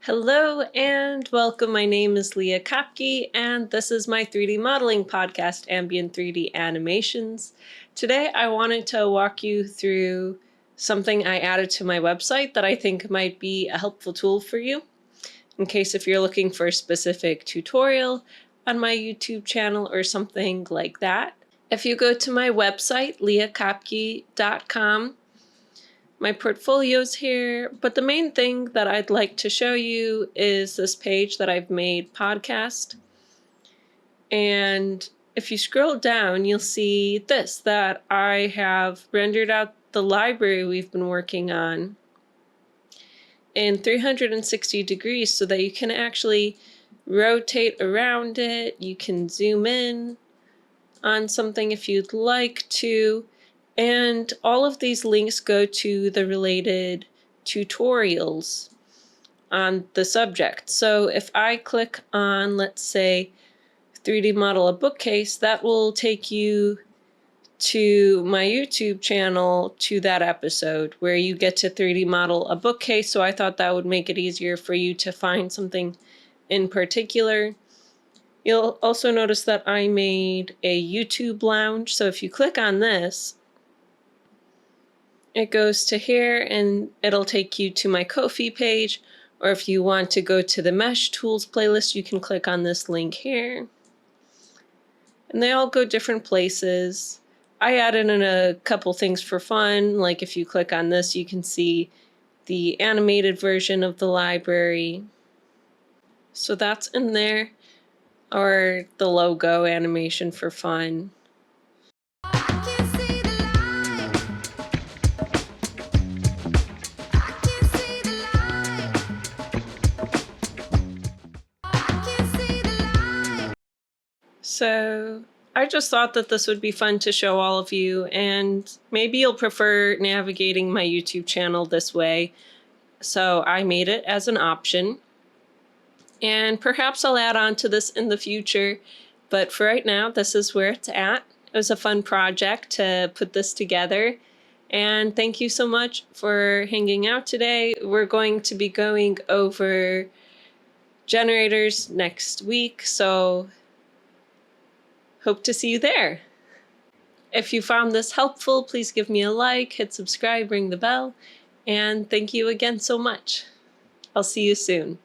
Hello and welcome. My name is Leah Kopke, and this is my 3D modeling podcast, Ambient 3D Animations. Today I wanted to walk you through something I added to my website that I think might be a helpful tool for you, in case if you're looking for a specific tutorial on my YouTube channel or something like that. If you go to my website, leahkopke.com, my portfolio's here, but the main thing that I'd like to show you is this page that I've made, podcast. And if you scroll down, you'll see this, that I have rendered out the library we've been working on in 360 degrees so that you can actually rotate around it. You can zoom in on something if you'd like to. And all of these links go to the related tutorials on the subject. So if I click on, let's say, 3D model a bookcase, that will take you to my YouTube channel to that episode where you get to 3D model a bookcase. So I thought that would make it easier for you to find something in particular. You'll also notice that I made a YouTube lounge. So if you click on this, it goes to here and it'll take you to my Ko-fi page, or if you want to go to the Mesh Tools playlist, you can click on this link here. And they all go different places. I added in a couple things for fun, like if you click on this, you can see the animated version of the library. So that's in there, or the logo animation for fun. So I just thought that this would be fun to show all of you, and maybe you'll prefer navigating my YouTube channel this way. So I made it as an option, and perhaps I'll add on to this in the future, but for right now, this is where it's at. It was a fun project to put this together, and thank you so much for hanging out today. We're going to be going over generators next week, so hope to see you there. If you found this helpful, please give me a like, hit subscribe, ring the bell, and thank you again so much. I'll see you soon.